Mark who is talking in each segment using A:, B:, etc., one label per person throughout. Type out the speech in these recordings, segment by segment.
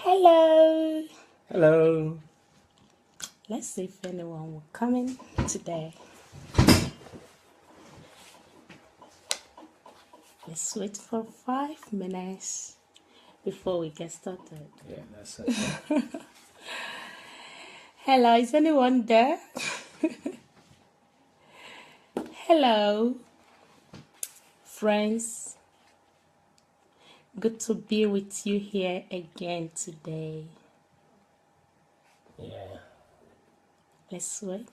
A: Hello.
B: Hello.
A: Let's see if anyone will come in today. Let's wait for 5 minutes before we get started.
B: Yeah, that's okay.
A: Hello, is anyone there? Hello, friends. Good to be with you here again today.
B: Yeah.
A: Let's wait.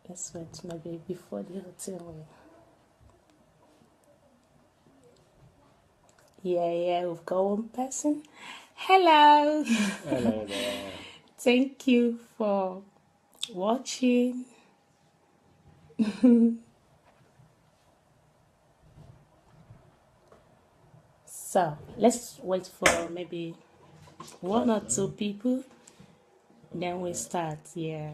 A: Let's wait maybe before the hotel. Yeah, we've got one person. Hello.
B: Hello there.
A: Thank you for watching. So let's wait for maybe one or two people, then we start. Yeah.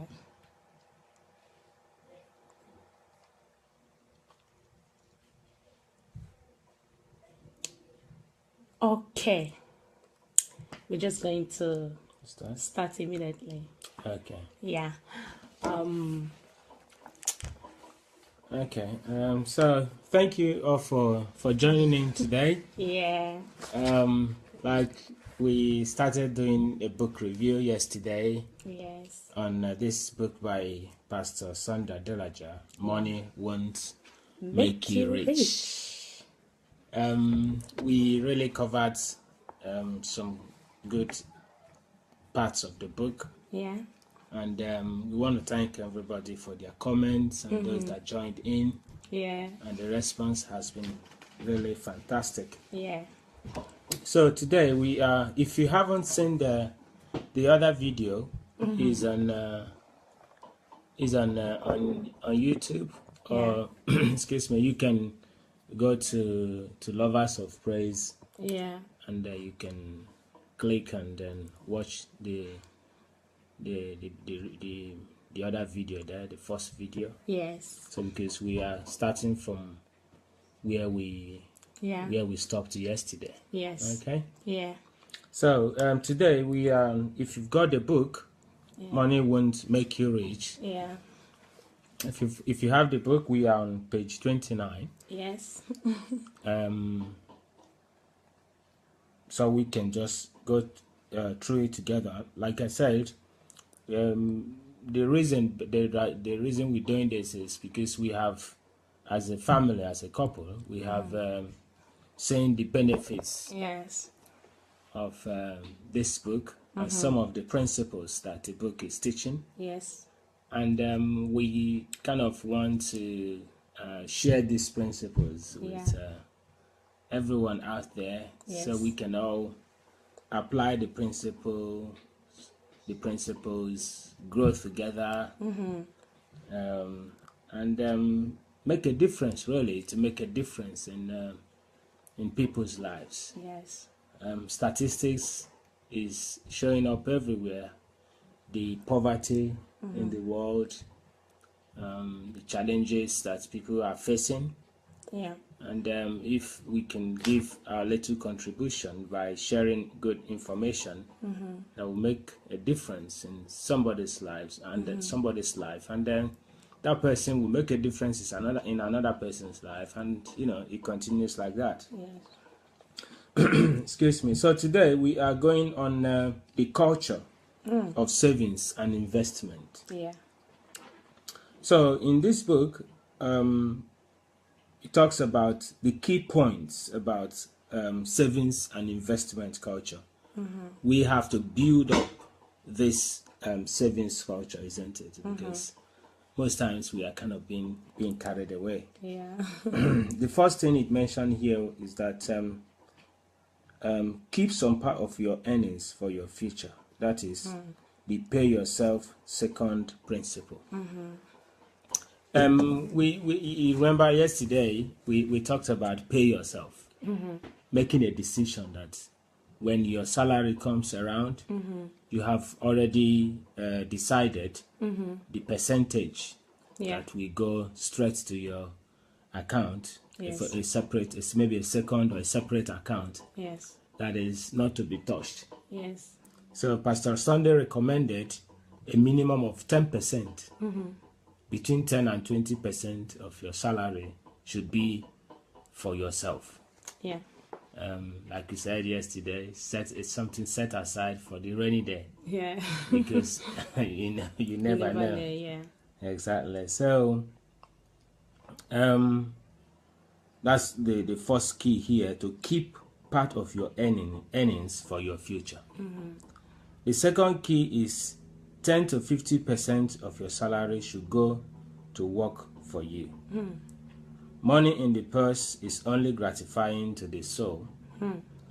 A: Okay. We're just going to start immediately.
B: Okay.
A: Yeah.
B: Okay. So thank you all for joining in today.
A: Yeah.
B: Like we started doing a book review yesterday.
A: Yes.
B: On this book by Pastor Sandra Delaja, Money Won't Make You Rich. We really covered some good parts of the book.
A: Yeah.
B: And we want to thank everybody for their comments and those that joined in.
A: Yeah.
B: And the response has been really fantastic.
A: Yeah.
B: So today we are, if you haven't seen the other video, is on YouTube, or excuse me, you can go to Lovers of Praise.
A: Yeah.
B: And you can click and then watch the other video there, the first video.
A: Yes.
B: So because we are starting from where we stopped yesterday.
A: Yes.
B: Okay.
A: Yeah.
B: So today we if you've got the book, Money Won't Make You Rich.
A: Yeah.
B: If you have the book, we are on page 29.
A: Yes.
B: So we can just go through it together. Like I said, the reason we're doing this is because we have, as a family, as a couple, we have seen the benefits of this book and some of the principles that the book is teaching.
A: Yes.
B: And we kind of want to share these principles with everyone out there, so we can all apply the principles, grow together, and make a difference. Really, to make a difference in people's lives.
A: Yes.
B: Statistics is showing up everywhere. The poverty in the world, the challenges that people are facing.
A: Yeah.
B: And if we can give our little contribution by sharing good information, that will make a difference in somebody's lives and somebody's life, and then that person will make a difference in another person's life, and it continues like that.
A: Yes.
B: Excuse me. So today we are going on the culture of savings and investment.
A: Yeah.
B: So in this book, it talks about the key points about savings and investment culture. We have to build up this savings culture, isn't it? Because most times we are kind of being carried away.
A: Yeah.
B: The first thing it mentioned here is that keep some part of your earnings for your future. That is the pay yourself second principle. We remember yesterday we talked about pay yourself, making a decision that when your salary comes around, you have already decided the percentage that will go straight to your account
A: Yes.
B: a separate, it's maybe a second or a separate account
A: Yes.
B: that is not to be touched.
A: Yes.
B: So Pastor Sunday recommended a minimum of 10%. Between 10 and 20% of your salary should be for yourself.
A: Yeah.
B: Like we said yesterday, it's something set aside for the rainy day.
A: Yeah.
B: Because you never know.
A: Yeah.
B: Exactly. So that's the first key here, to keep part of your earnings for your future. The second key is 10 to 50% of your salary should go to work for you. Money in the purse is only gratifying to the soul.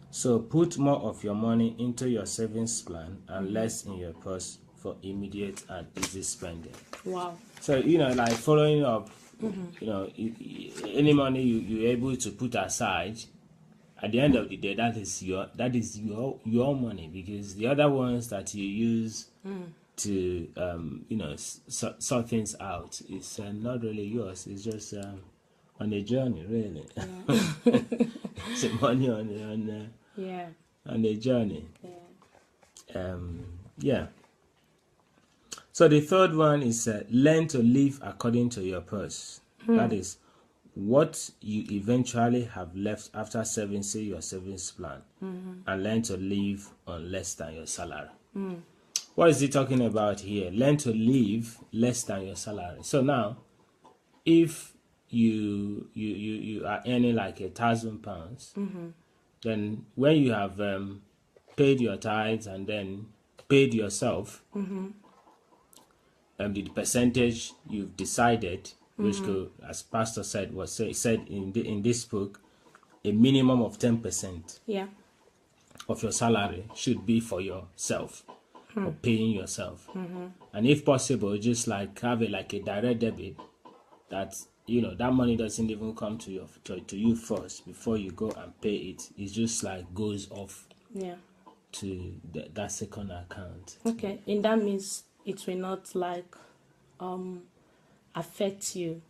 B: So put more of your money into your savings plan and less in your purse for immediate and easy spending.
A: Wow.
B: So, like following up, any money you're able to put aside, at the end of the day, that is your money, because the other ones that you use to sort things out is not really yours. It's just on a journey, really.
A: Yeah.
B: It's money on a journey.
A: Yeah.
B: So the third one is learn to live according to your purse. That is what you eventually have left after saving, say, your savings plan, and learn to live on less than your salary. What is he talking about here? Learn to live less than your salary. So now, if you are earning like £1,000, then when you have paid your tithes and then paid yourself, the percentage you've decided, which could, as Pastor said, said in this book, a minimum of 10% of your salary should be for yourself, or paying yourself. And if possible, just like have a direct debit that that money doesn't even come to you first before you go and pay it. It just like goes off to that second account.
A: Okay, and that means it will not affect you.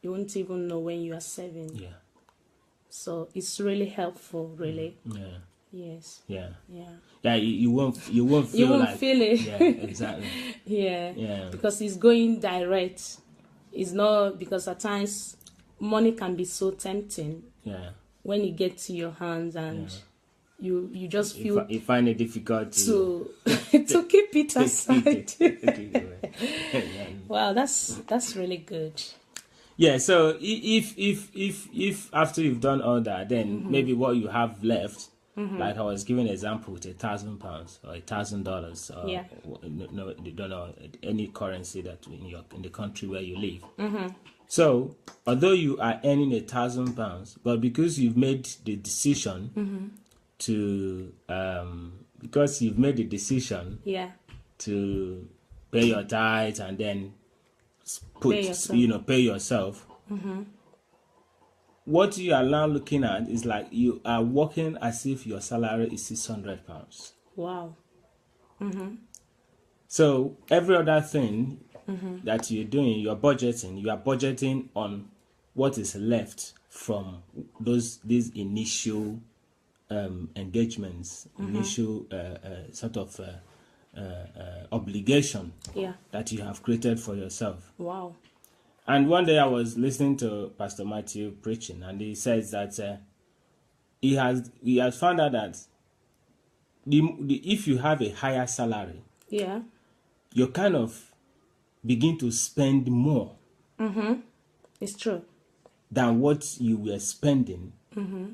A: You won't even know when you are saving.
B: Yeah.
A: So it's really helpful, really.
B: Yeah.
A: Yes.
B: Yeah.
A: Yeah.
B: Yeah. You won't feel
A: feel it.
B: Yeah. Exactly.
A: Yeah.
B: Yeah.
A: Because it's going direct. It's not, because at times money can be so tempting.
B: Yeah.
A: When you get to your hands and you just feel
B: you find it difficult
A: to to keep it aside. Wow, that's really good.
B: Yeah, so if after you've done all that, then maybe what you have left, like I was giving an example with £1,000 or $1,000, or no, you don't know any currency that in the country where you live. So although you are earning £1,000, but because you've made the decision to to pay your tithes and then pay yourself. What you are now looking at is like you are working as if your salary is £600.
A: Wow.
B: So every other thing that you're doing, you are budgeting on what is left from these initial engagements, initial sort of obligation that you have created for yourself.
A: Wow.
B: And one day I was listening to Pastor Matthew preaching, and he says that he has found out that if you have a higher salary, you kind of begin to spend more.
A: It's true.
B: Than what you were spending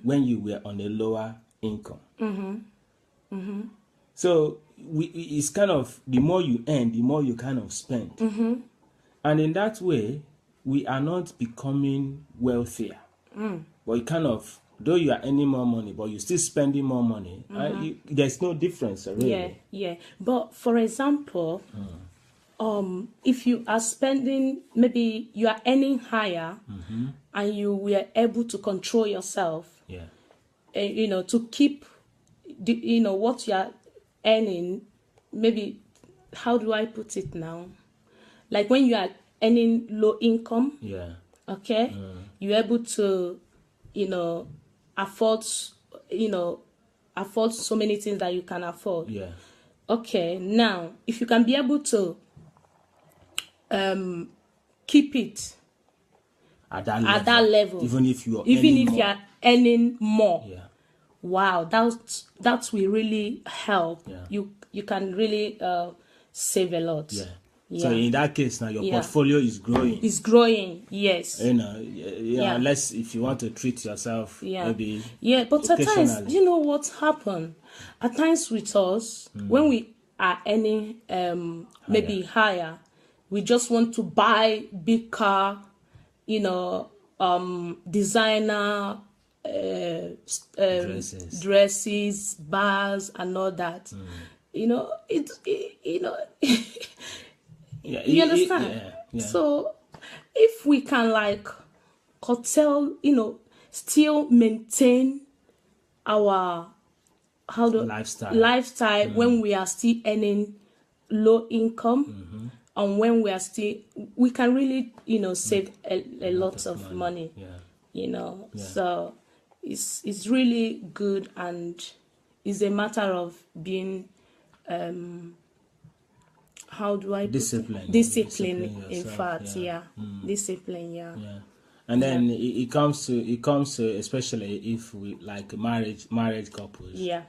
B: when you were on a lower income. So it's kind of, the more you earn, the more you kind of spend. And in that way, we are not becoming wealthier. But you kind of, though you are earning more money, but you're still spending more money. There's no difference, really.
A: Yeah. But for example, if you are spending, maybe you are earning higher, and you were able to control yourself, to keep what you are earning. Maybe, how do I put it now? Like when you are earning low income, Okay, you're able to, afford, afford so many things that you can afford.
B: Yeah.
A: Okay, now if you can be able to keep it
B: At that
A: level,
B: even if you
A: are earning more,
B: yeah,
A: wow, that will really help.
B: Yeah.
A: You can really save a lot.
B: Yeah.
A: Yeah.
B: So in that case, now your portfolio is growing.
A: It's growing, yes.
B: Unless if you want to treat yourself, maybe.
A: Yeah, but at times, you know what happened? At times with us, when we are earning maybe higher, we just want to buy big car, designer dresses, bars, and all that. You understand? So if we can like curtail, still maintain our lifestyle when we are still earning low income, and when we can really save a lot of money. So it's really good, and it's a matter of being how do I
B: discipline
A: in fact, discipline.
B: Yeah. And then it comes to especially if we like married couples.
A: Yeah.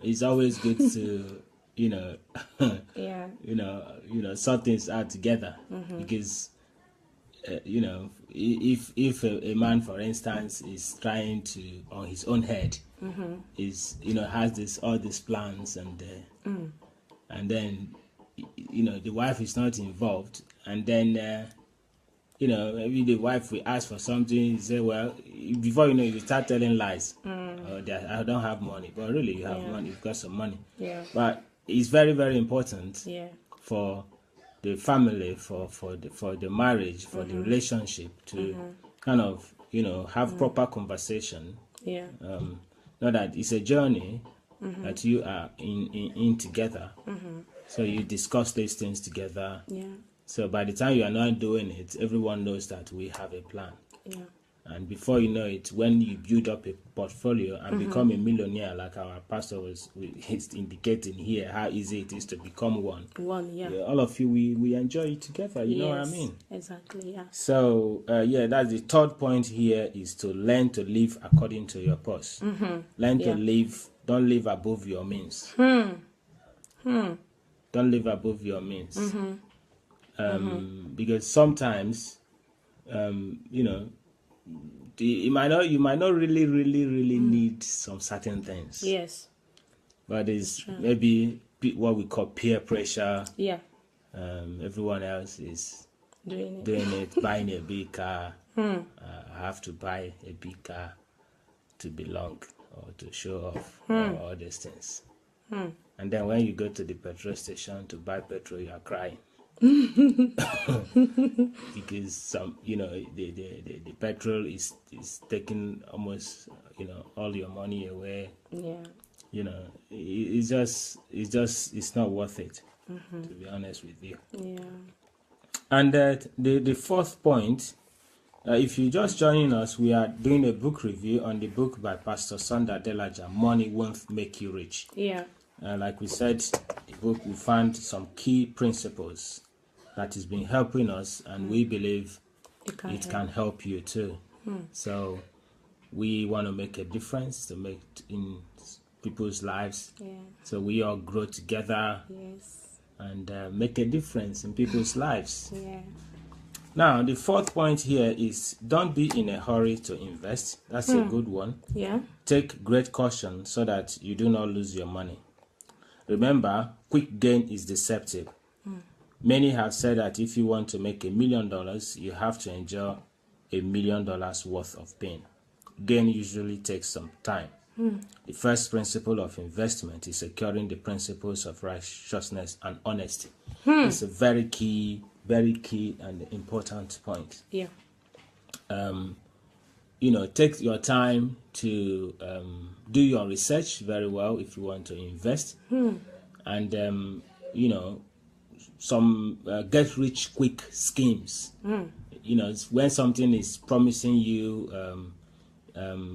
B: It's always good to sort things out together, because if a man, for instance, is trying to on his own head, is has all these plans, and then the wife is not involved, and then maybe the wife will ask for something, you say, well, before you start telling lies. I don't have money, but really you have money, you've got some money. But it's very, very important for the family, for the marriage, for the relationship to kind of have proper conversation. Not that it's a journey that you are in together. So you discuss these things together. So by the time you are not doing it, everyone knows that we have a plan. And before you know it, when you build up a portfolio and become a millionaire, like our pastor is indicating here, how easy it is to become one. All of you, we enjoy it together. You know what I mean?
A: Exactly. Yeah.
B: So that's the third point here, is to learn to live according to your purse. Learn to live. Don't live above your means. Don't live above your means. Because sometimes, you might not really need some certain things.
A: Yes.
B: But it's maybe what we call peer pressure.
A: Yeah.
B: Everyone else is
A: doing
B: it, buying a big car. I have to buy a big car to belong or to show off, or all these things. And then when you go to the petrol station to buy petrol, you are crying. Because the petrol is taking almost all your money away. It's not worth it, to be honest with you. And the fourth point, if you're just joining us, we are doing a book review on the book by Pastor Sanda Delaja, Money Won't Make You Rich. Like we said, the book, we found some key principles that has been helping us, and we believe it can help you too. So we want to make a difference to make in people's lives. So we all grow together and make a difference in people's lives. Now, the fourth point here is don't be in a hurry to invest. That's a good one. Take great caution so that you do not lose your money. Remember, quick gain is deceptive. Many have said that if you want to make $1 million, you have to endure $1 million worth of pain. Gain usually takes some time. The first principle of investment is securing the principles of righteousness and honesty. It's a very key and important point. Take your time to do your research very well if you want to invest. And some get rich quick schemes. when something is promising you,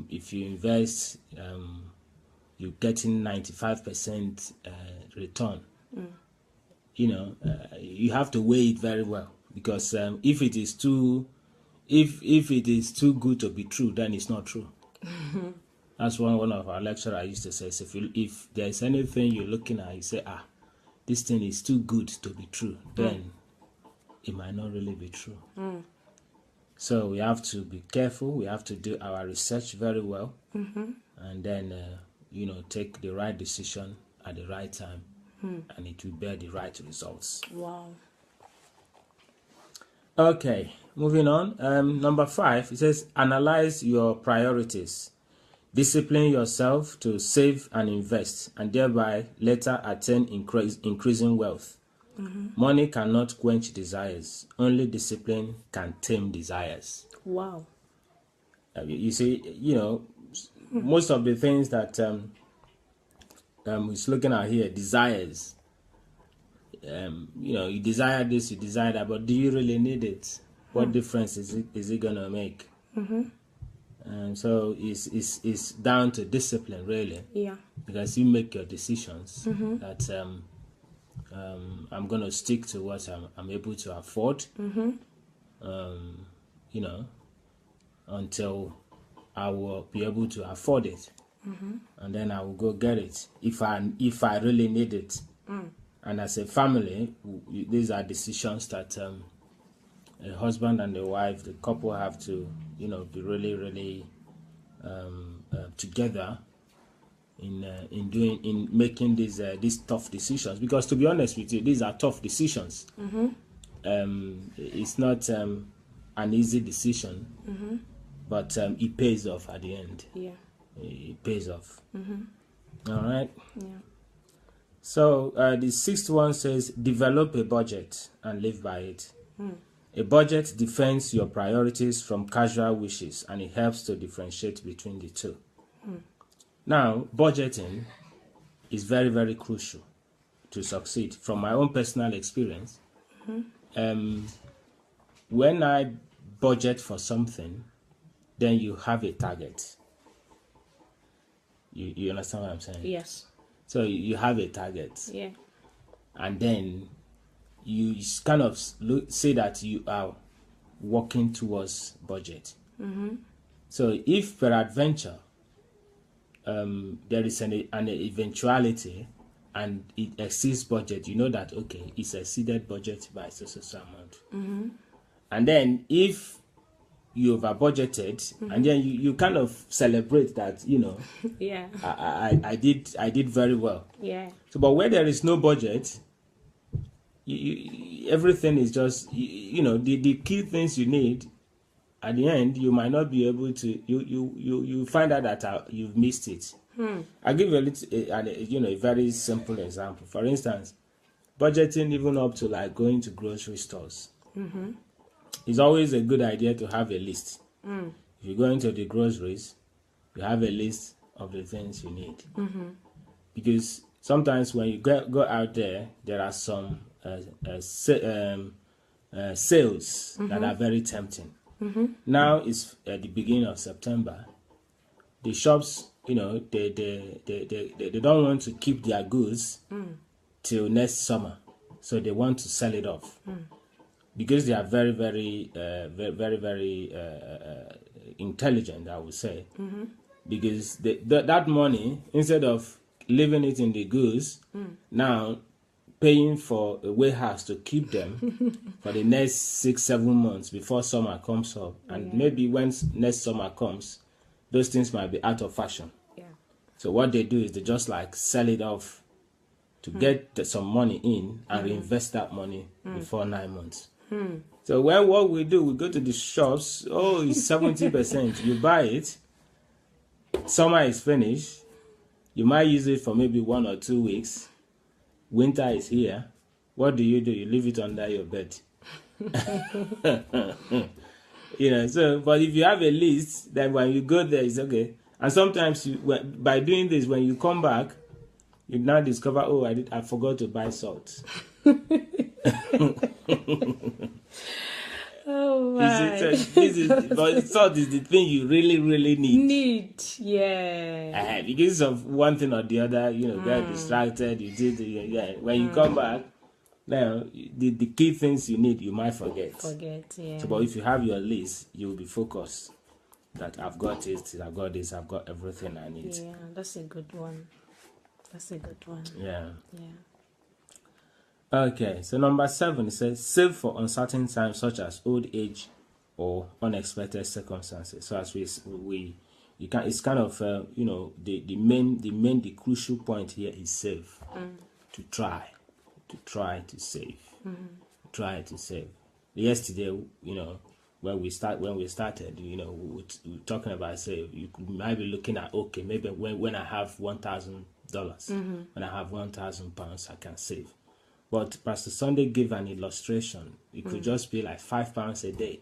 B: if you invest, you're getting 95% return. You have to weigh it very well, because if it is too good to be true, then it's not true. That's one of our lecturers used to say. So if there's anything you're looking at, you say, this thing is too good to be true, then it might not really be true. So we have to be careful. We have to do our research very well, and then take the right decision at the right time, and it will bear the right results.
A: Wow.
B: Okay, moving on. Number 5, it says, analyze your priorities. Discipline yourself to save and invest, and thereby later attain increasing wealth. Money cannot quench desires. Only discipline can tame desires.
A: Wow.
B: You see, most of the things that is looking at here, desires. You desire this, you desire that, but do you really need it? What difference is it gonna make? So it's down to discipline, really. Yeah. Because you make your decisions that I'm gonna stick to what I'm able to afford. Until I will be able to afford it, and then I will go get it if I really need it. And as a family, these are decisions that a husband and a wife, the couple, have to be really, really together in making these tough decisions. Because to be honest with you, these are tough decisions. It's not an easy decision, but it pays off at the end. Yeah, it pays off. All right. Yeah. So the 6th one says, develop a budget and live by it. A budget defends your priorities from casual wishes, and it helps to differentiate between the two. Now, budgeting is very, very crucial to succeed. From my own personal experience, when I budget for something, then you have a target. You understand what I'm saying? Yes. So you have a target. Yeah. And then you kind of say that you are working towards budget. So if peradventure there is an eventuality and it exceeds budget, you know that, okay, it's exceeded budget by so amount. And then if you over budgeted, and then you kind of celebrate that, yeah, I did very well. Yeah. So, but where there is no budget, everything is just, the key things you need, at the end, you might not be able to, you find out that you've missed it. I'll give you a very simple example. For instance, budgeting even up to like going to grocery stores. It's always a good idea to have a list. If you go into the groceries, you have a list of the things you need. Because sometimes when you go out there, there are some sales that are very tempting. Now it's at the beginning of September. The shops, they don't want to keep their goods till next summer, so they want to sell it off. Because they are very, very, very intelligent, I would say. Because that money, instead of leaving it in the goods, now paying for a warehouse to keep them for the next 6-7 months before summer comes up. And maybe when next summer comes, those things might be out of fashion. Yeah. So what they do is they just like sell it off to get some money in and reinvest that money before 9 months. So what we do, we go to the shops. Oh, it's 70%. You buy it. Summer is finished. You might use it for maybe 1 or 2 weeks. Winter is here. What do? You leave it under your bed. So, but if you have a list, then when you go there, it's okay. And sometimes by doing this, when you come back, you now discover, oh, I forgot to buy salt. Oh, wow. But salt is the thing you really, really need.
A: Yeah.
B: Because of one thing or the other, get distracted. You did, when you come back, now the key things you need, you might forget.
A: Yeah.
B: So, but if you have your list, you will be focused. That I've got it, I've got this, I've got everything I need.
A: Yeah, that's a good one.
B: Yeah.
A: Yeah.
B: Okay, so number 7, it says save for uncertain times such as old age or unexpected circumstances. So as you can, it's kind of the crucial point here is save. To try to save. Try to save. Yesterday, when we started, we were talking about save. You might be looking at, okay, maybe when I have $1,000, when I have £1,000, I can save. But Pastor Sunday gave an illustration. It could just be like £5 a day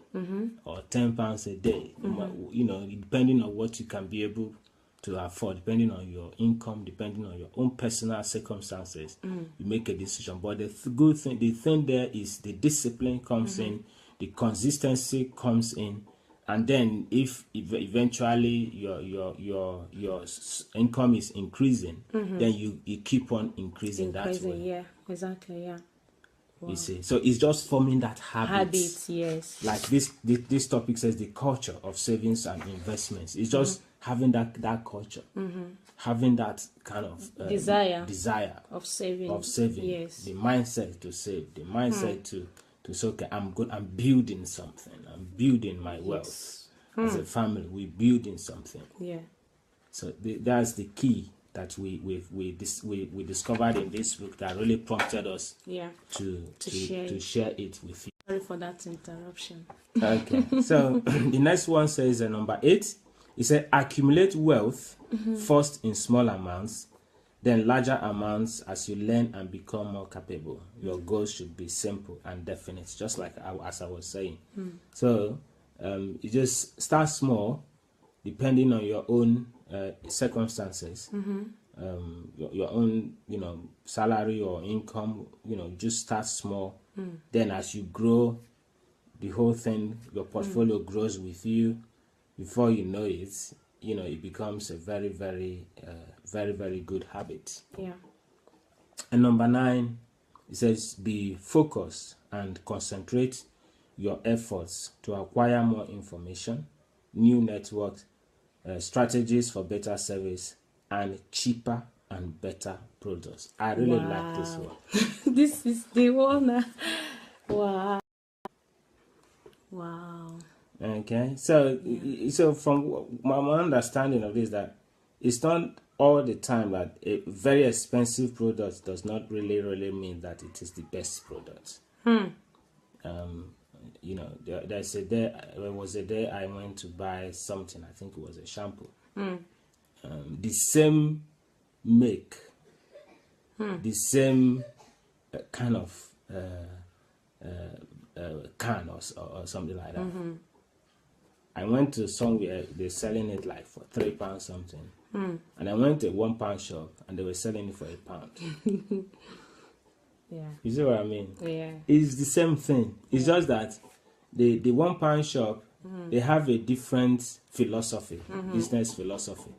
B: or £10 a day. Depending on what you can be able to afford, depending on your income, depending on your own personal circumstances, you make a decision. But the thing there is the discipline comes in, the consistency comes in, and then if eventually your income is increasing, then you keep on increasing that way.
A: Yeah, exactly. Yeah. Wow.
B: You see, so it's just forming that habit.
A: Yes.
B: Like this topic says, the culture of savings and investments. It's just having that culture, having that kind of desire
A: of saving.
B: Yes. The mindset to save, the mindset to say, okay, I'm building something. I'm building my wealth. As a family, we're building something.
A: Yeah.
B: So that's the key that we discovered in this book that really prompted us to share it with you.
A: Sorry for that interruption.
B: Okay, so the next one says number 8. It said accumulate wealth first in small amounts, then larger amounts as you learn and become more capable. Your goals should be simple and definite, just like as I was saying. So you just start small, depending on your own circumstances, your own salary or income. Just start small. Then as you grow, the whole thing, your portfolio grows with you. Before you know it, it becomes a very, very, very, very good habit.
A: Yeah.
B: And number 9, it says be focused and concentrate your efforts to acquire more information, new networks, strategies for better service, and cheaper and better products. I really like this one.
A: This is the one. Wow.
B: Okay, so from my understanding of this, that it's not all the time that a very expensive product does not really mean that it is the best product. There was a day I went to buy something. I think it was a shampoo. The same make, the same kind of can or something like that. I went to somewhere, they're selling it like for £3 something. And I went to a £1 shop and they were selling it for £1.
A: Yeah.
B: You see what I mean?
A: Yeah.
B: It's the same thing. It's just that the £1 shop, they have a different philosophy, business philosophy.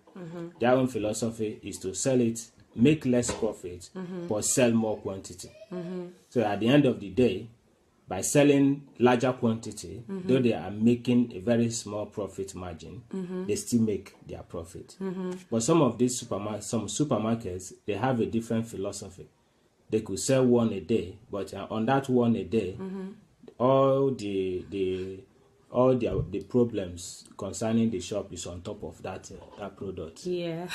B: Their own philosophy is to sell it, make less profit, but sell more quantity. So at the end of the day, by selling larger quantity, though they are making a very small profit margin, they still make their profit. But some of these supermarkets, they have a different philosophy. They could sell one a day, but on that one a day, all the problems concerning the shop is on top of that product.
A: Yeah.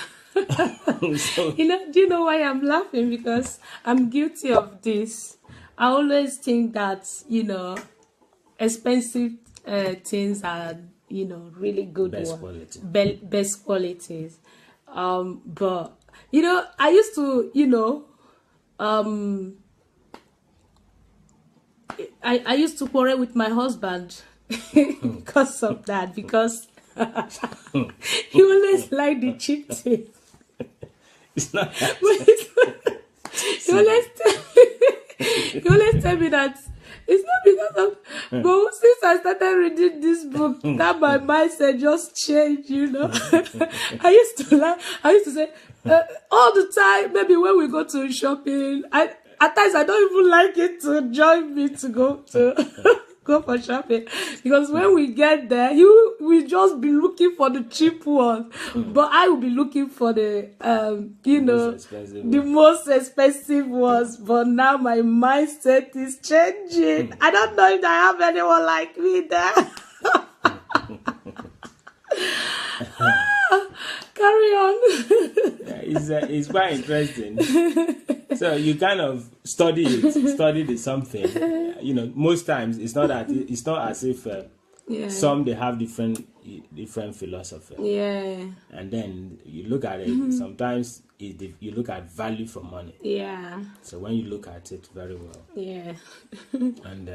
B: So,
A: do you know why I'm laughing? Because I'm guilty of this. I always think that, expensive things are, really good
B: best quality.
A: Best qualities. But, I used to, I used to quarrel with my husband because of that, because he always liked the cheap things.
B: It's not that.
A: He always tell me that It's not because of, but since I started reading this book, that my mindset just changed, you know. I used to say, all the time, maybe when we go to shopping, at times I don't even like it to join me to go to go for shopping, because when we get there, you will just be looking for the cheap one, but I will be looking for the the most expensive ones. But now my mindset is changing. I don't know if I have anyone like me there. Carry on.
B: Yeah, it's quite interesting. So you kind of study something. You know, most times it's not as if some they have different philosophy.
A: Yeah.
B: And then you look at it. Sometimes you look at value for money.
A: Yeah.
B: So when you look at it very well.
A: Yeah.
B: And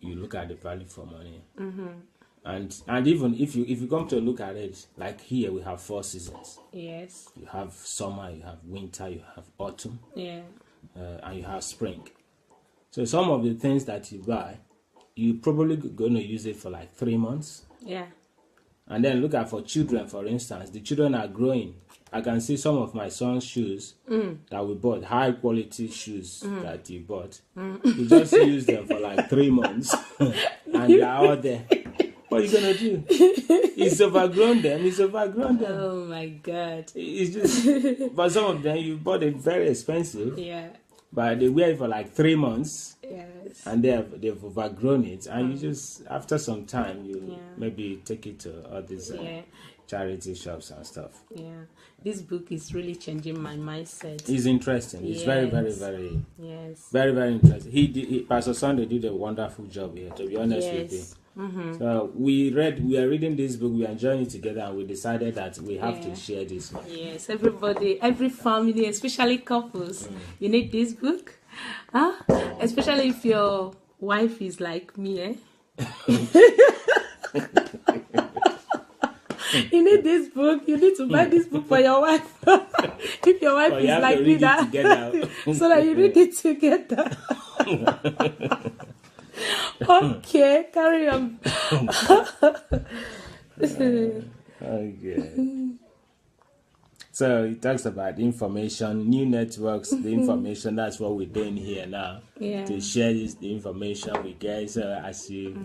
B: you look at the value for money. And even if you come to look at it, like here we have 4 seasons.
A: Yes.
B: You have summer, you have winter, you have autumn.
A: Yeah.
B: And you have spring. So some of the things that you buy, you probably going to use it for like 3 months.
A: Yeah.
B: And then look at for children, for instance, the children are growing. I can see some of my son's shoes that we bought, high quality shoes that he bought. He just used them for like 3 months, and they are out there. What are you gonna do? He's overgrown them.
A: Oh my God!
B: It's just, but some of them you bought it very expensive.
A: Yeah.
B: But they wear it for like 3 months.
A: Yes.
B: And they've overgrown it, and you just after some time you maybe take it to all these charity shops and stuff.
A: Yeah, this book is really changing my mindset.
B: It's interesting. It's very, very, very, very, very interesting. Pastor Sunday did a wonderful job here. To be honest with you. So we are reading this book, we are enjoying it together, and we decided that we have to share this one.
A: Yes, everybody, every family, especially couples, you need this book. Especially if your wife is like me, eh? You need this book. You need to buy this book for your wife. If your wife is like me, that so that you read it together. Okay, carry on.
B: Okay. So it talks about information, new networks, the information. That's what we're doing here now.
A: Yeah.
B: To share the information we get. So as you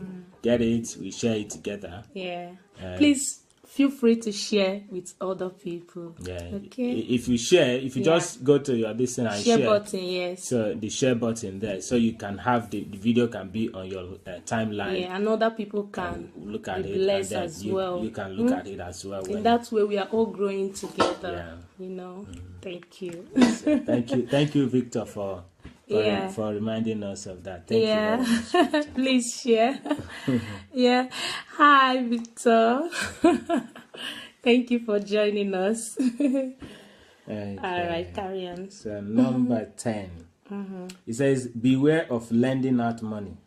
B: get it, we share it together.
A: Yeah. Please feel free to share with other people.
B: Yeah.
A: Okay.
B: If you just go to your listener and share
A: button, yes.
B: So the share button there, so you can have the video can be on your timeline.
A: Yeah, and other people can
B: look at it,
A: blessed as well.
B: You can look at it as well.
A: In that way, we are all growing together.
B: Yeah.
A: You know. Thank you.
B: So, thank you, Victor, for reminding us of that. Thank you very much.
A: Please share. Yeah. Hi, Victor. Thank you for joining us.
B: Okay.
A: All right, carry on.
B: So number 10. It says, beware of lending out money.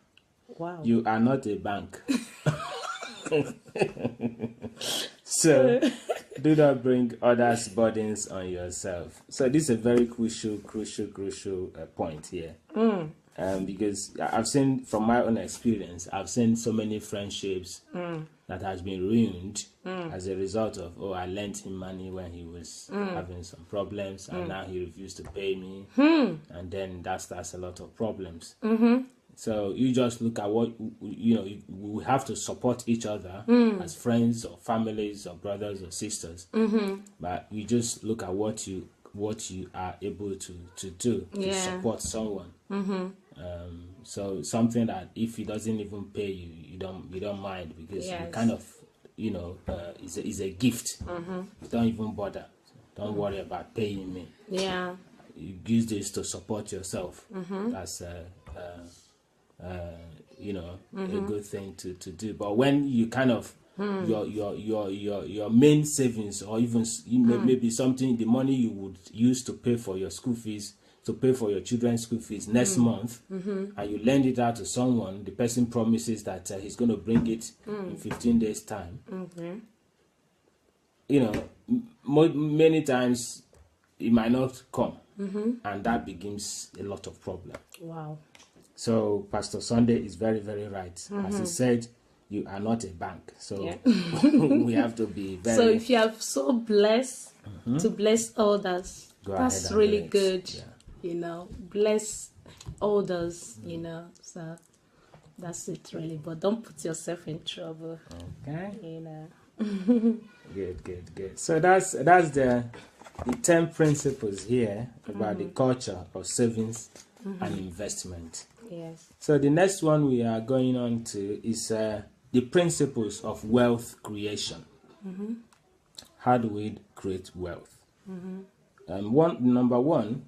A: Wow.
B: You are not a bank. So do not bring others' burdens on yourself. So this is a very crucial point here. Because I've seen from my own experience, I've seen so many friendships that has been ruined as a result of, I lent him money when he was having some problems, and now he refused to pay me, and then that's a lot of problems. So you just look at what, we have to support each other as friends or families or brothers or sisters. But you just look at what you are able to do to support someone. So something that if he doesn't even pay you, you don't mind, because you kind of, is a gift. Don't even bother. Don't worry about paying me. Yeah. You use this to support yourself. That's a good thing to do. But when you kind of your main savings, or even maybe something, the money you would use to pay for your school fees, to pay for your children's school fees next month, and you lend it out to someone, the person promises that he's going to bring it in 15 days time. Many times it might not come, and that begins a lot of problem.
A: Wow.
B: So Pastor Sunday is very, very right. As he said, you are not a bank. So we have to be very...
A: So if you are so blessed to bless others, that's really good. Yeah. You know, bless others, you know. So that's it really. But don't put yourself in trouble.
B: Okay.
A: You know.
B: Good. So that's the 10 principles here about the culture of savings and investment.
A: Yes.
B: So the next one we are going on to is the principles of wealth creation. How do we create wealth? Number one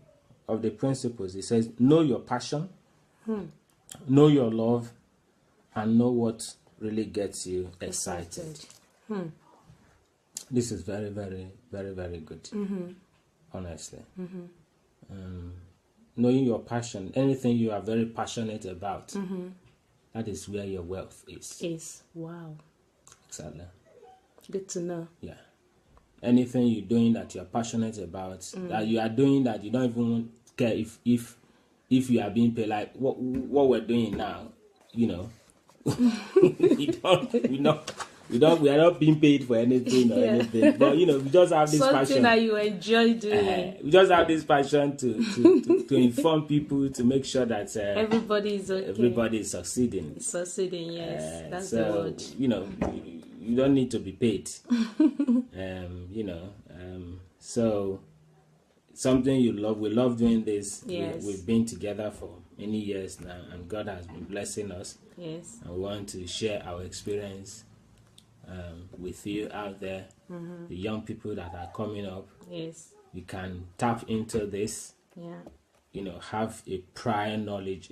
B: of the principles, it says, know your passion, know your love, and know what really gets you excited. This is very, very, very, very good, honestly. Knowing your passion, anything you are very passionate about, that is where your wealth is.
A: Wow.
B: Exactly.
A: Good to know.
B: Yeah. Anything you're doing that you're passionate about, that you are doing that you don't even care if you are being paid, like what we're doing now, you know. We are not being paid for anything or anything, but you know, we just have this
A: something
B: passion
A: that you enjoy doing.
B: We just have this passion to inform people, to make sure that
A: everybody is okay.
B: Everybody is succeeding.
A: Succeeding, yes, that's
B: so,
A: the word.
B: You know, you don't need to be paid. You know, so something you love. We love doing this.
A: Yes.
B: We've been together for many years now, and God has been blessing us.
A: Yes.
B: And we want to share our experience with you out there, the young people that are coming up.
A: Yes.
B: You can tap into this.
A: Yeah.
B: You know, have a prior knowledge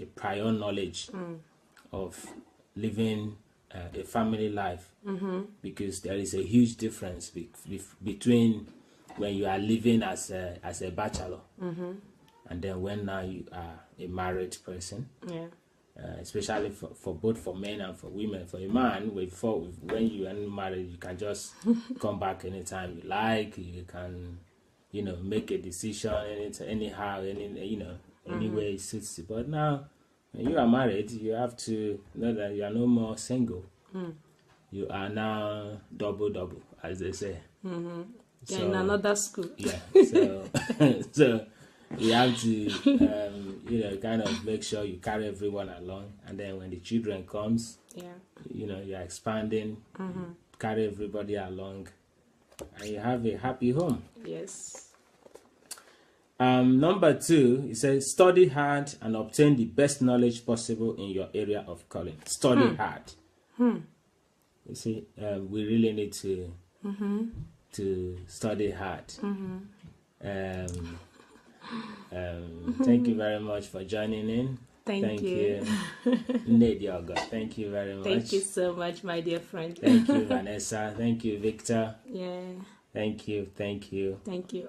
B: of living a family life, because there is a huge difference between when you are living as a bachelor and then when now you are a married person. Yeah. Especially for both for men and for women. For a man, when you are married, you can just come back anytime you like. You can, you know, make a decision anyhow, any way it suits you. But now, when you are married, you have to know that you are no more single. You are now double, as they say.
A: So, in another school.
B: Yeah. So you have to, kind of make sure you carry everyone along, and then when the children comes, you're expanding, carry everybody along, and you have a happy home.
A: Yes.
B: Number 2, it says study hard and obtain the best knowledge possible in your area of calling. Study hard. You see, we really need to study hard. Thank you very much for joining in.
A: Thank you.
B: Nedioga. Thank you very much.
A: Thank you so much, my dear friend.
B: Thank you, Vanessa. Thank you, Victor.
A: Yeah.
B: Thank you.
A: Thank you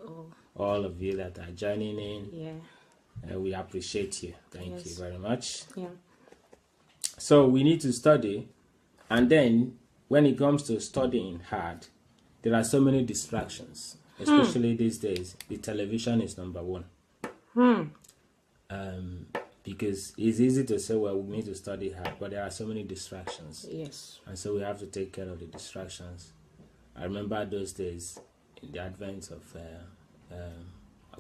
A: all.
B: All of you that are joining in.
A: Yeah.
B: We appreciate you. Thank you very much.
A: Yeah.
B: So we need to study, and then when it comes to studying hard, there are so many distractions. Especially these days, the television is number one. Because it's easy to say, well, we need to study hard, but there are so many distractions.
A: Yes.
B: And so we have to take care of the distractions. I remember those days, in the advent of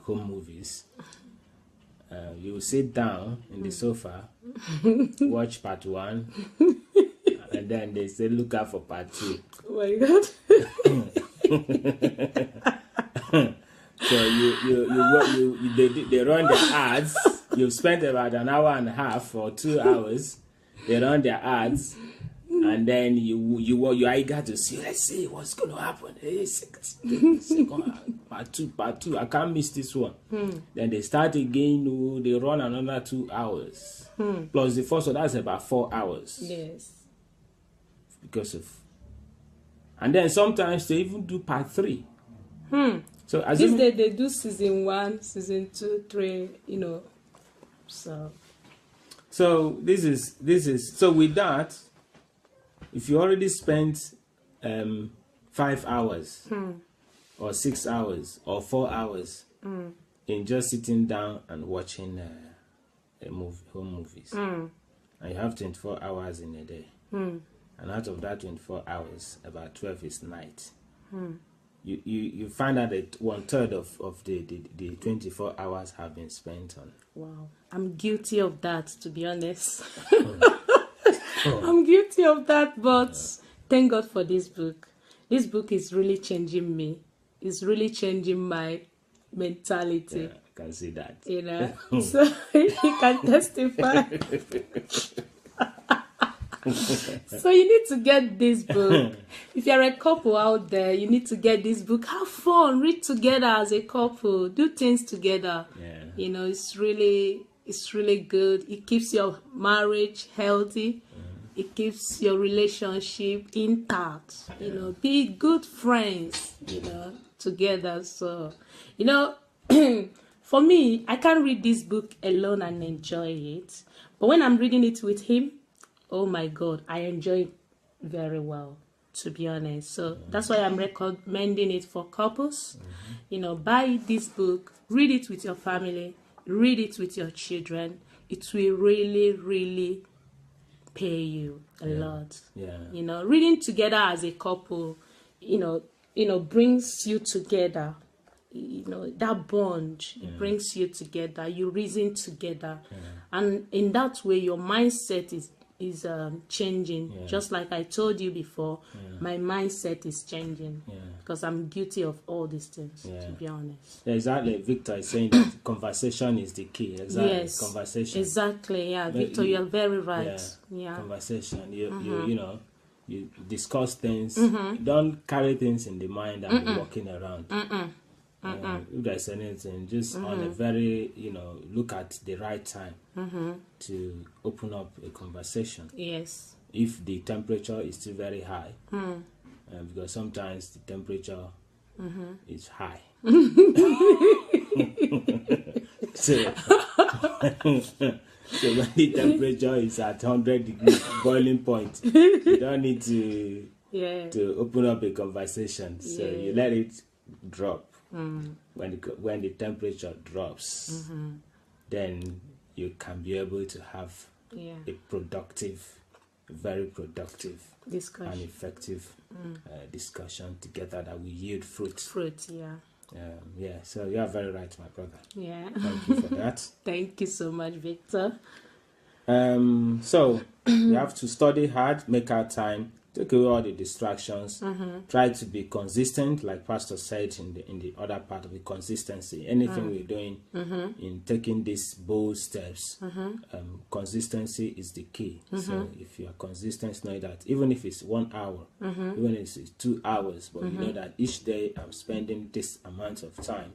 B: home movies, you will sit down in the sofa, watch part 1, and then they say, look out for part 2.
A: Oh my God.
B: So they run their ads. You've spent about an hour and a half or 2 hours. They run their ads, and then you are eager to see. Let's see what's going to happen. Part two. I can't miss this one. Then they start again. They run another 2 hours. Plus the first one, that's about 4 hours.
A: Yes.
B: Because of, and then sometimes they even do part 3. So as
A: this day they do season 1, season 2, 3, So
B: this is so with that, if you already spent 5 hours or 6 hours or 4 hours in just sitting down and watching home movies, and you have 24 hours in a day, and out of that 24 hours, about 12 is night. You find out that 1/3 of the 24 hours have been spent on.
A: Wow, I'm guilty of that, to be honest. I'm guilty of that, but thank God for this book. This book is really changing me. It's really changing my mentality.
B: Yeah, I can see that.
A: You know, so you can testify. So you need to get this book. If you're a couple out there, you need to get this book. Have fun, read together as a couple, do things together.
B: Yeah.
A: You know, it's really good. It keeps your marriage healthy. It keeps your relationship intact. You know, be good friends, you know, together. So, you know, for me, I can't read this book alone and enjoy it. But when I'm reading it with him, oh my God, I enjoy it very well, to be honest. So that's why I'm recommending it for couples. You know, buy this book, read it with your family, read it with your children. It will really, really pay you a lot.
B: Yeah.
A: You know, reading together as a couple, you know, brings you together. You know, that bond, it brings you together. You reason together, and in that way, your mindset is changing. Just like I told you before, my mindset is changing because I'm guilty of all these things, to be honest.
B: Yeah, exactly. Victor is saying that conversation is the key. Exactly.
A: Yes,
B: conversation.
A: Exactly. Yeah, Victor, you're very right. Yeah.
B: Conversation. You know, you discuss things. You don't carry things in the mind and be walking around. If there's anything, just on a very, you know, look at the right time to open up a conversation.
A: Yes.
B: If the temperature is still very high, because sometimes the temperature is high. So when the temperature is at 100 degrees boiling point, you don't need to open up a conversation. So you let it drop. When the temperature drops, then you can be able to have a productive, very productive discussion. And effective discussion together that will yield fruit. So you are very right, my brother.
A: Yeah.
B: Thank you for that.
A: Thank you so much, Victor.
B: So you have to study hard, make out time, take away all the distractions, try to be consistent, like Pastor said in the other part of the consistency. Anything we're doing in taking these bold steps, consistency is the key. So if you are consistent, know that even if it's 1 hour, even if it's 2 hours, but you know that each day I'm spending this amount of time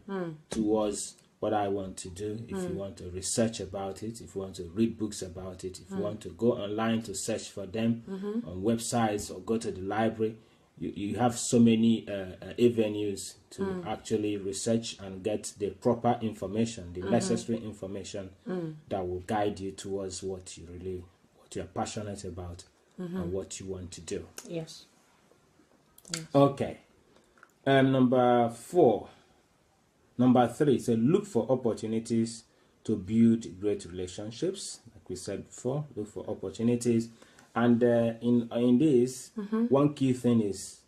B: towards what I want to do. If you want to research about it, if you want to read books about it, if you want to go online to search for them on websites or go to the library, you have so many avenues to actually research and get the proper information, the necessary information that will guide you towards what you're passionate about and what you want to do.
A: Yes.
B: Okay. Number 3, so look for opportunities to build great relationships. Like we said before, look for opportunities. And in this, one key thing is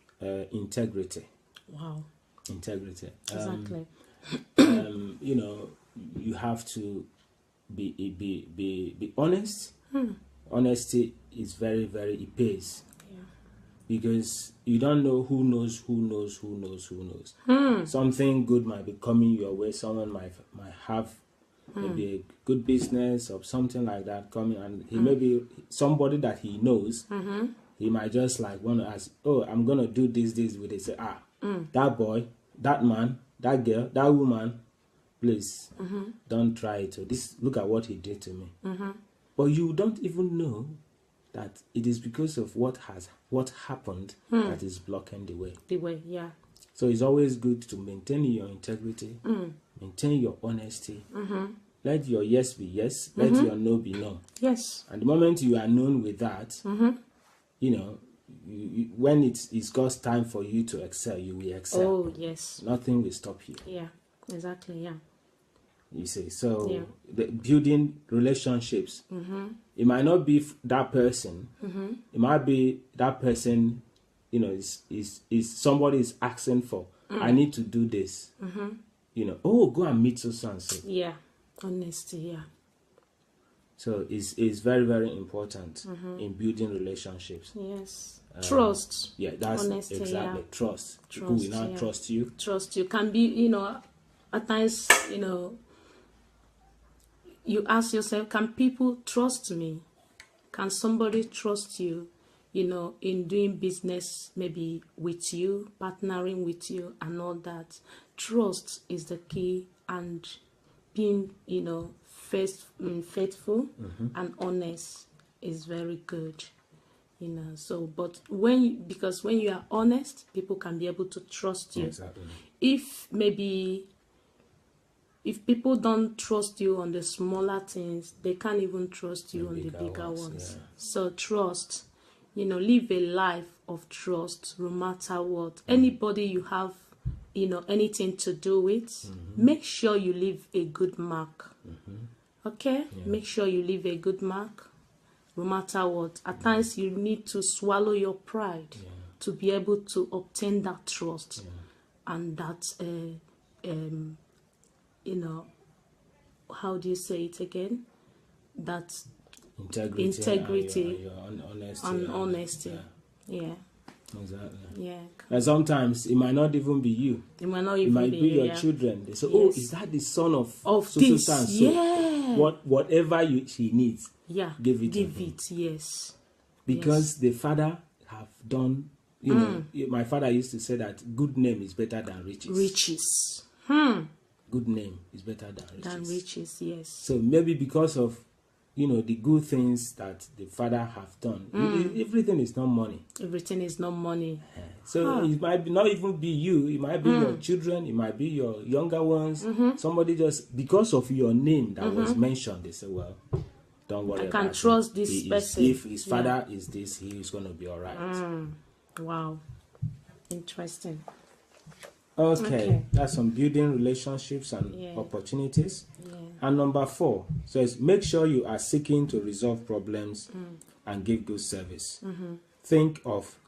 B: integrity.
A: Wow.
B: Integrity.
A: Exactly.
B: You know, you have to be honest. Honesty is very, very, it pays. Because you don't know who knows. Something good might be coming your way. Someone might have maybe a good business or something like that coming, and he may be somebody that he knows. He might just like want to ask, oh, I'm gonna do this with it. Say, that boy, that man, that girl, that woman, please don't try it. Or look at what he did to me. But you don't even know that it is because of what happened that is blocking the way. So it's always good to maintain your integrity, maintain your honesty. Let your yes be yes, let your no be no.
A: Yes.
B: And the moment you are known with that, you know, when it's God's time for you to excel, you will excel.
A: Oh, yes.
B: Nothing will stop you.
A: Yeah, exactly, yeah.
B: You see, so the building relationships. It might not be that person. It might be that person. You know, is somebody is asking for. I need to do this. You know, go and meet so and so.
A: Yeah, honesty. Yeah.
B: So it's very, very important in building relationships.
A: Yes. Trust.
B: Yeah, that's
A: honesty,
B: exactly trust. People will not trust you.
A: Trust you can be. You know, at times, you know, you ask yourself, can people trust me? Can somebody trust you? You know, in doing business, maybe with you, partnering with you, and all that. Trust is the key, and being, you know, faithful and honest is very good. You know, so but because when you are honest, people can be able to trust you.
B: Exactly.
A: If people don't trust you on the smaller things, they can't even trust you on the bigger ones. Yeah. So trust, you know, live a life of trust no matter what. Anybody you have, you know, anything to do with, make sure you leave a good mark. Okay? Yeah. Make sure you leave a good mark no matter what. At times you need to swallow your pride to be able to obtain that trust and that you know, how do you say it again? That integrity
B: and
A: honesty. Yeah.
B: Exactly.
A: Yeah.
B: And sometimes it might not even be you.
A: It might not even
B: be you, your children. They say, "Oh, is that the son of
A: this?"
B: So?
A: Yeah.
B: Whatever she needs, give it.
A: Yes.
B: Because the father have done. You know, my father used to say that good name is better than riches. Good name is better than riches.
A: Yes.
B: So maybe because of, you know, the good things that the father have done, everything is not money.
A: Everything is not money.
B: So it might not even be you. It might be your children. It might be your younger ones. Somebody just because of your name that was mentioned, they say, "Well, don't worry. I
A: can trust this person.
B: If his father is this, he is going to be all right."
A: Wow, interesting.
B: Okay, that's on building relationships and opportunities. Yeah. And number 4 says, make sure you are seeking to resolve problems and give good service. Think of,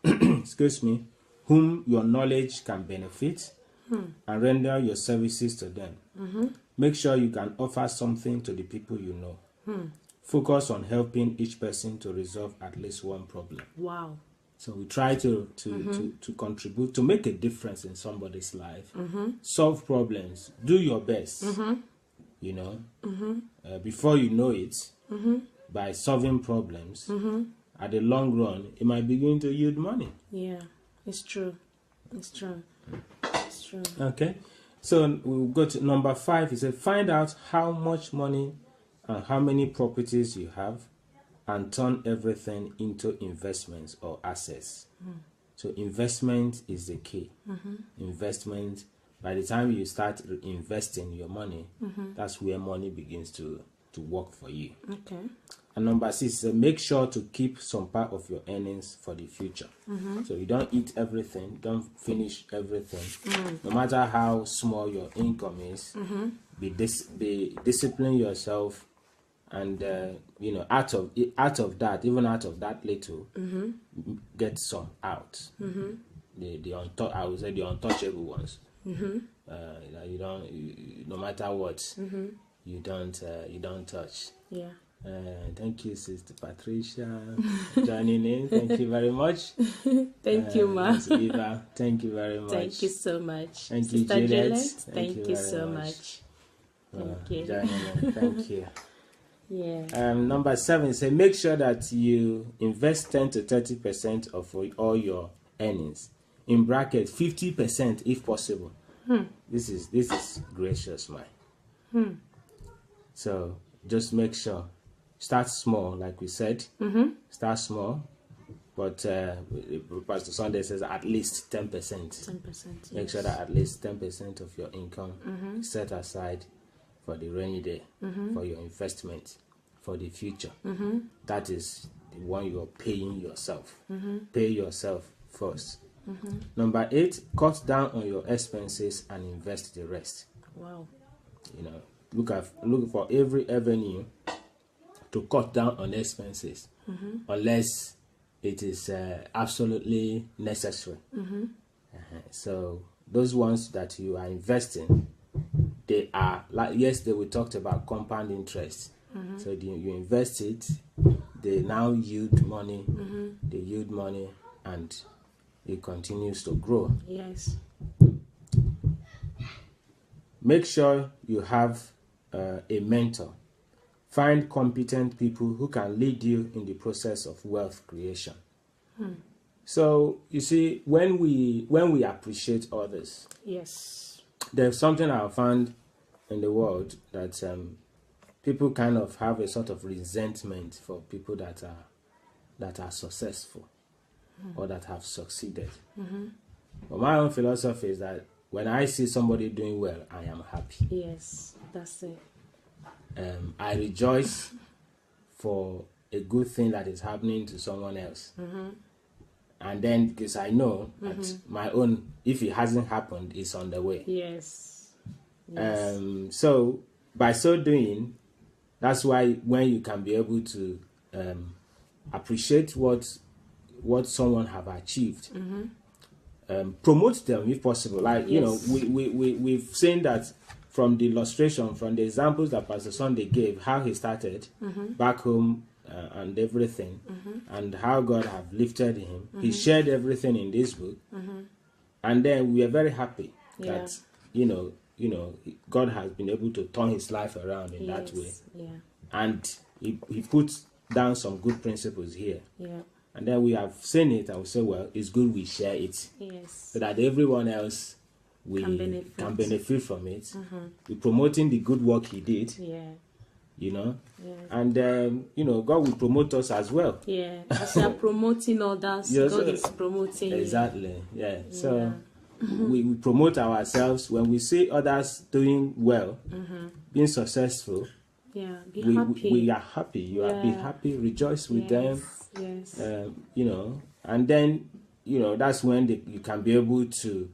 B: whom your knowledge can benefit and render your services to them. Make sure you can offer something to the people you know. Focus on helping each person to resolve at least one problem.
A: Wow.
B: So we try to contribute, to make a difference in somebody's life. Solve problems. Do your best. You know, before you know it, by solving problems, at the long run, it might begin to yield money.
A: Yeah, it's true. It's true.
B: Okay. So we'll go to number 5. It says, find out how much money and how many properties you have, and turn everything into investments or assets. So investment is the key. Investment, by the time you start investing your money, that's where money begins to work for you.
A: Okay.
B: And number 6 is make sure to keep some part of your earnings for the future. So you don't eat everything, don't finish everything. No matter how small your income is, be discipline yourself. And you know, out of that, even out of that little, get some out. I would say the untouchable ones. You don't, no matter what, you don't touch.
A: Yeah.
B: Thank you, Sister Patricia, joining in. Thank you very much.
A: Thank you, Ma.
B: Eva, thank you very much.
A: Thank you so much.
B: Thank you, Juliet.
A: Thank you so much. Thank you.
B: Thank you.
A: Yeah.
B: Number 7 say make sure that you invest 10 to 30% of all your earnings. In bracket 50% if possible. This is gracious, man. So just make sure. Start small, like we said. Start small, but Pastor Sunday says at least 10%.
A: 10%.
B: Make sure that at least 10% of your income is set aside for the rainy day, for your investment, for the future. That is the one you are paying yourself. Pay yourself first. Number 8, cut down on your expenses and invest the rest.
A: Wow.
B: You know, look for every avenue to cut down on expenses, unless it is absolutely necessary. So those ones that you are investing, they are like, yes, we talked about compound interest. So you invest it, they now yield money. They yield money, and it continues to grow.
A: Yes.
B: Make sure you have a mentor. Find competent people who can lead you in the process of wealth creation. So you see, when we appreciate others,
A: Yes,
B: there's something I found in the world that people kind of have a sort of resentment for people that are successful or that have succeeded. But my own philosophy is that when I see somebody doing well, I am happy.
A: yes, that's it.
B: I rejoice for a good thing that is happening to someone else. And then, because I know that my own, if it hasn't happened, it's on the way.
A: Yes.
B: So by so doing, that's why when you can be able to appreciate what someone have achieved, promote them if possible. Like,
A: Yes.
B: we've seen that from the illustration, from the examples that Pastor Sunday gave, how he started back home and everything, and how God have lifted him. He shared everything in this book, and then we are very happy that God has been able to turn his life around in that way.
A: Yeah.
B: And he puts down some good principles here.
A: Yeah.
B: And then we have seen it and we say, well, it's good we share it.
A: Yes.
B: So that everyone else can benefit from it. We're promoting the good work he did.
A: Yeah.
B: Yes.
A: And
B: God will promote us as well.
A: Yeah. As we are promoting others,
B: Yes,
A: God is promoting
B: exactly.
A: you.
B: Yeah. So we promote ourselves when we see others doing well, being successful.
A: Yeah.
B: We are happy. You are be happy, rejoice with them.
A: Yes.
B: And then that's when you can be able to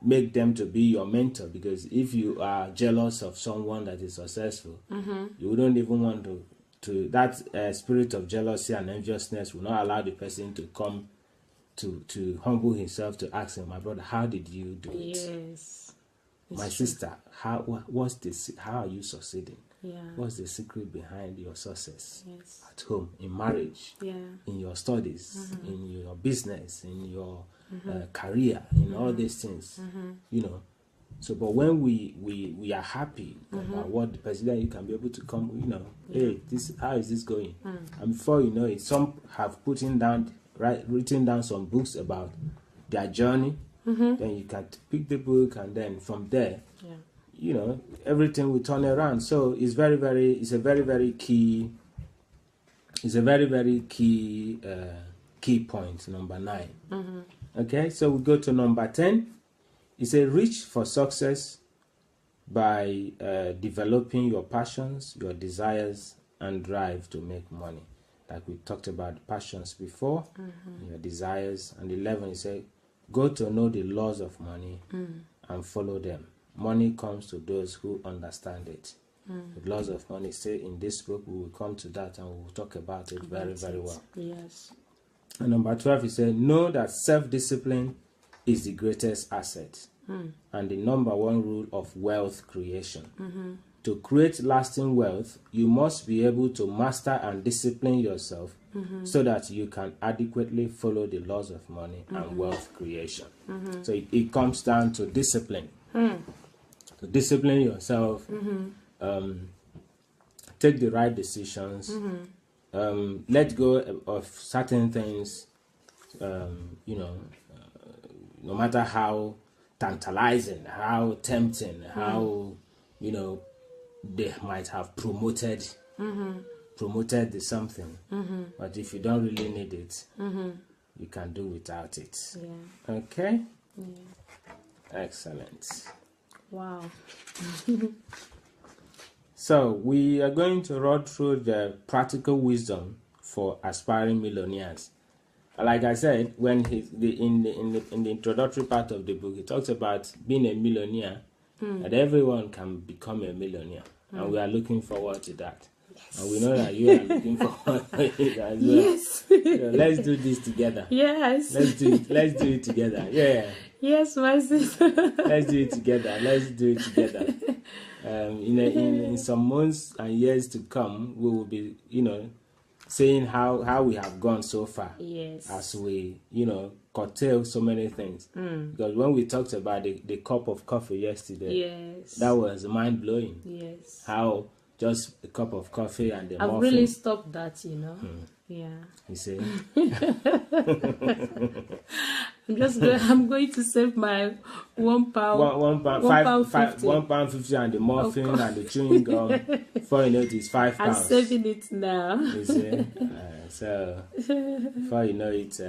B: make them to be your mentor, because if you are jealous of someone that is successful, you wouldn't even want to that spirit of jealousy and enviousness will not allow the person to come to humble himself to ask him, my brother, how did you do it?
A: Yes.
B: My sister, what's this? How are you succeeding?
A: Yeah.
B: What's the secret behind your success?
A: Yes.
B: At home, in marriage,
A: Yeah.
B: in your studies, in your business, in your career, in all these things, So, but when we are happy about what the president, you can be able to come, hey, how is this going? And before you know it, some have written down some books about their journey. Then you can pick the book, and then from there, everything will turn around. So it's a very, very key. It's a very, very key point, number 9. Okay, so we go to number 10. It's a reach for success by developing your passions, your desires, and drive to make money. Like we talked about passions before, your desires. And 11, you say, go to know the laws of money and follow them. Money comes to those who understand it. The laws of money, say in this book, we will come to that and we will talk about it very, very well.
A: Yes.
B: And number 12, he said, know that self-discipline is the greatest asset and the number 1 rule of wealth creation. To create lasting wealth, you must be able to master and discipline yourself so that you can adequately follow the laws of money and wealth creation. So it comes down to discipline. To discipline yourself, take the right decisions, let go of certain things, no matter how tantalizing, how tempting, how, they might have promoted the something. But if you don't really need it, you can do without it.
A: Yeah.
B: Okay?
A: Yeah.
B: Excellent.
A: Wow.
B: So we are going to run through the practical wisdom for aspiring millionaires. Like I said, when in the introductory part of the book, he talks about being a millionaire that everyone can become a millionaire. And we are looking forward to that. Yes. And we know that you are looking forward to it as well. Yes. So let's do this together.
A: Yes.
B: Let's do it together. Yeah.
A: Yes, my sister.
B: Let's do it together. In some months and years to come, we will be, saying how we have gone so far.
A: Yes.
B: As we, curtail so many things. Because when we talked about the cup of coffee yesterday,
A: yes,
B: that was mind blowing.
A: Yes.
B: How just a cup of coffee and the muffin.
A: I've really stopped that, Yeah.
B: You see?
A: I'm going to save my £1.
B: £1.50 and the muffin and the chewing gum. Before you know it, it's £5.
A: I'm saving it now.
B: You see? So before you know it,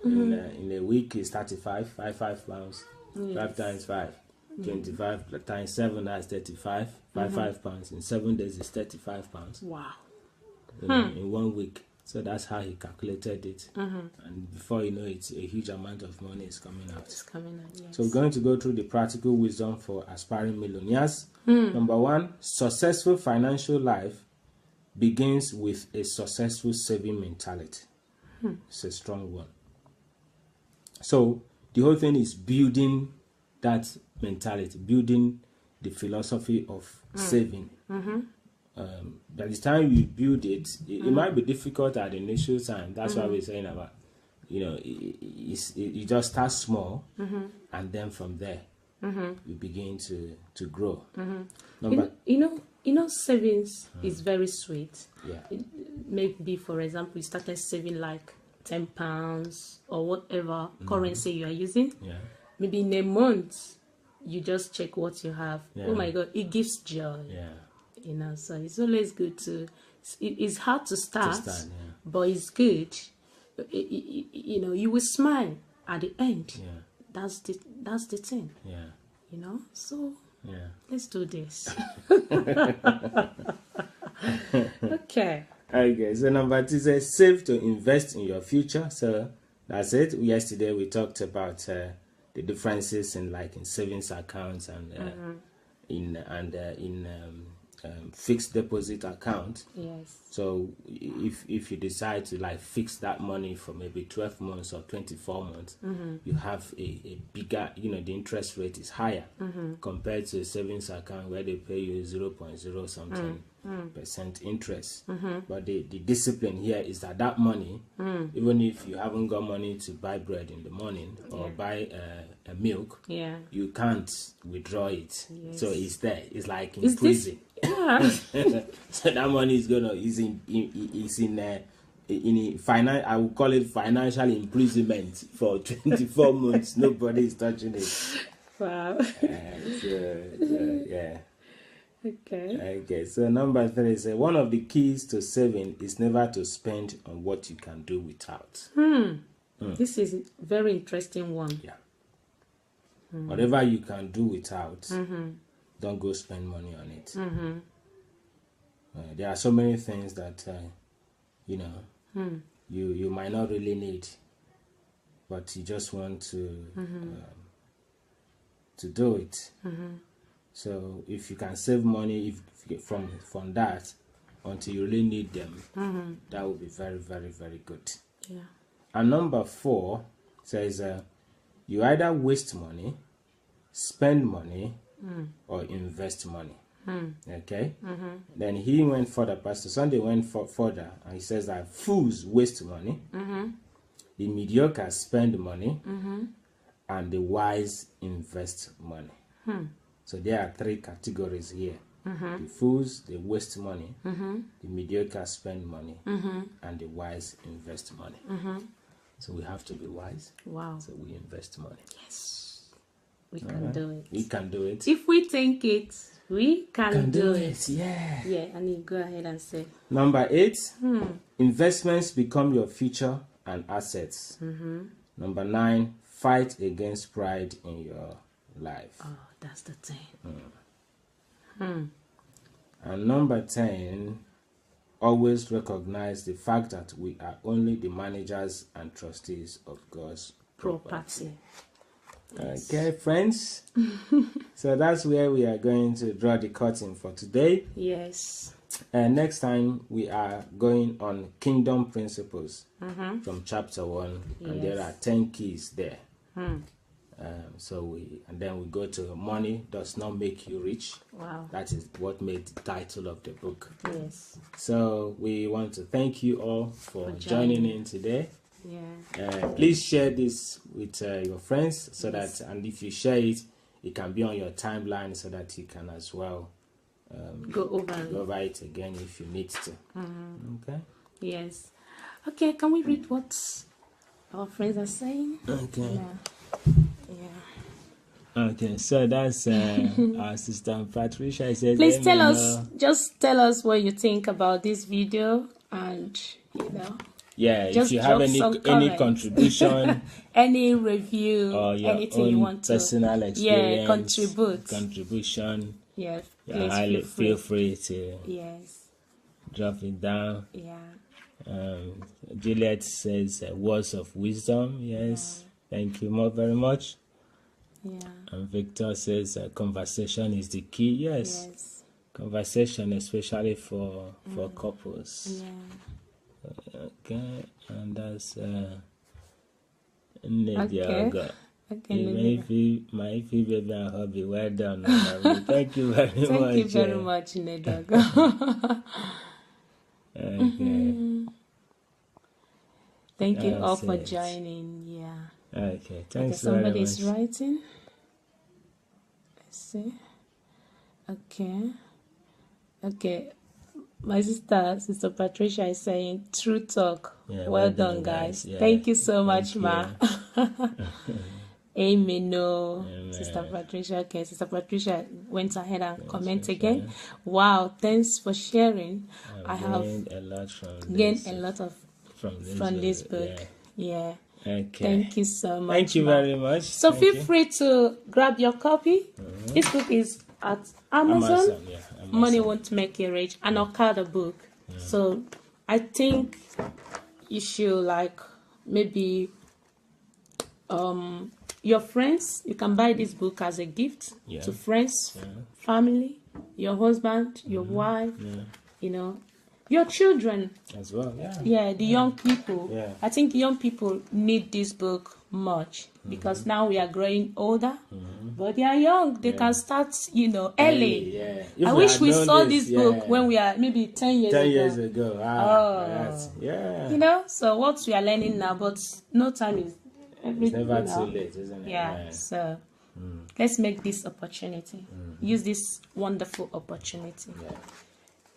B: in a week it's 35, £5. Yes. 5 times 5. 25 times 7, that's 35. £5. In 7 days it's £35.
A: Wow.
B: In 1 week. So that's how he calculated it. And before you know it, a huge amount of money is coming out.
A: Yes.
B: So we're going to go through the practical wisdom for aspiring millionaires. Number 1, successful financial life begins with a successful saving mentality. It's a strong one. So the whole thing is building that mentality, building the philosophy of saving. By the time you build it, it might be difficult at the initial time. That's what we're saying about, you just start small, and then from there, you begin to grow.
A: Savings is very sweet.
B: Yeah.
A: Maybe, for example, you started saving like £10 or whatever currency you are using.
B: Yeah.
A: Maybe in a month, you just check what you have. Yeah. Oh my God, it gives joy.
B: Yeah.
A: So it's always good to. It's hard to start, but it's good. You will smile at the end.
B: Yeah.
A: That's the thing.
B: Yeah.
A: So
B: yeah.
A: Let's do this. Okay.
B: Okay. So number 2 says save to invest in your future. So that's it. Yesterday we talked about the differences in savings accounts and in fixed deposit account.
A: Yes.
B: So if you decide to fix that money for maybe 12 months or 24 months, you have a bigger, the interest rate is higher compared to a savings account where they pay you 0.0 something percent interest. But the discipline here is that money, even if you haven't got money to buy bread in the morning or buy a milk, you can't withdraw it. Yes. So it's there. It's like in prison. So that money is in I would call it financial imprisonment for 24 months. Nobody is touching it.
A: Wow.
B: Yeah.
A: Okay.
B: So number 3 is one of the keys to saving is never to spend on what you can do without.
A: This is a very interesting one.
B: Yeah. Whatever you can do without, don't go spend money on it. There are so many things that you might not really need, but you just want to do it. So if you can save money from that until you really need them, that would be very, very, very good.
A: Yeah.
B: And number 4 says you either waste money, spend money, or invest money. Okay. Then he went further. Pastor Sunday went further, and he says that fools waste money, the mediocre spend money, and the wise invest money. So there are 3 categories here. The fools, they waste money, the mediocre spend money, and the wise invest money. So we have to be wise.
A: Wow.
B: So we invest money.
A: Yes. We can do it.
B: We can do it.
A: If we think it, we can do it.
B: Yeah.
A: Yeah, and you go ahead and say.
B: Number 8, investments become your future and assets. Number 9, fight against pride in your life.
A: Oh, that's the thing.
B: And number 10, always recognize the fact that we are only the managers and trustees of God's property. Okay, friends. So that's where we are going to draw the curtain for today.
A: Yes.
B: And next time we are going on kingdom principles from chapter 1, and there are 10 keys there. And then we go to money does not make you rich.
A: Wow.
B: That is what made the title of the book.
A: Yes.
B: So we want to thank you all for joining in today.
A: Yeah.
B: Please share this with your friends so that, and if you share it, it can be on your timeline so that you can as well go over it again if you need to. Okay.
A: Yes. Okay. Can we read what our friends are saying?
B: Okay.
A: Yeah.
B: Okay. So that's our sister Patricia says.
A: Please tell us. Just tell us what you think about this video, and
B: yeah,
A: just
B: if you have any contribution,
A: any review,
B: or your
A: anything
B: own
A: you want to
B: personal experience,
A: contribution.
B: Yes.
A: Please
B: feel free to drop it down.
A: Yeah.
B: Juliet says words of wisdom. Yes. Thank you very much.
A: Yeah.
B: And Victor says conversation is the key. Yes. Conversation, especially for couples.
A: Yeah.
B: Okay, and that's Nadia.
A: Okay.
B: My baby and hobby. Well done. Thank you very much.
A: Thank you very much, Nadia.
B: Okay.
A: Thank you all for joining. Yeah.
B: Okay. Thanks
A: very much.
B: Somebody's
A: writing. Let's see. Okay. My sister Patricia is saying true talk.
B: Yeah,
A: well done, guys.
B: Yeah.
A: Thank you so much, Ma. Amen.
B: Amen.
A: Sister Patricia. Okay, Sister Patricia went ahead and comment again. Wow, thanks for sharing. I have gained a lot from this book. Yeah.
B: Okay.
A: Thank you so much.
B: Thank you very much.
A: So feel free to grab your copy. This book is at Amazon. Money Won't Make You Rich, an Okada book. So I think you should maybe your friends, you can buy this book as a gift to friends, family, your husband, your wife, your children
B: as well.
A: The young people. I think young people need this book much because now we are growing older, but they are young. They can start early. I wish we saw this book when we are maybe 10 years
B: ago.
A: So what we are learning now, but no time is
B: it's never too late, isn't it?
A: So let's make this opportunity, use this wonderful opportunity.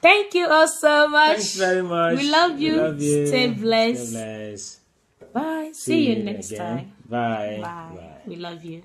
A: Thank you all so much.
B: Thanks very much.
A: We love you. Stay blessed.
B: Stay blessed.
A: Bye. See you next time.
B: Bye.
A: Bye. We love you.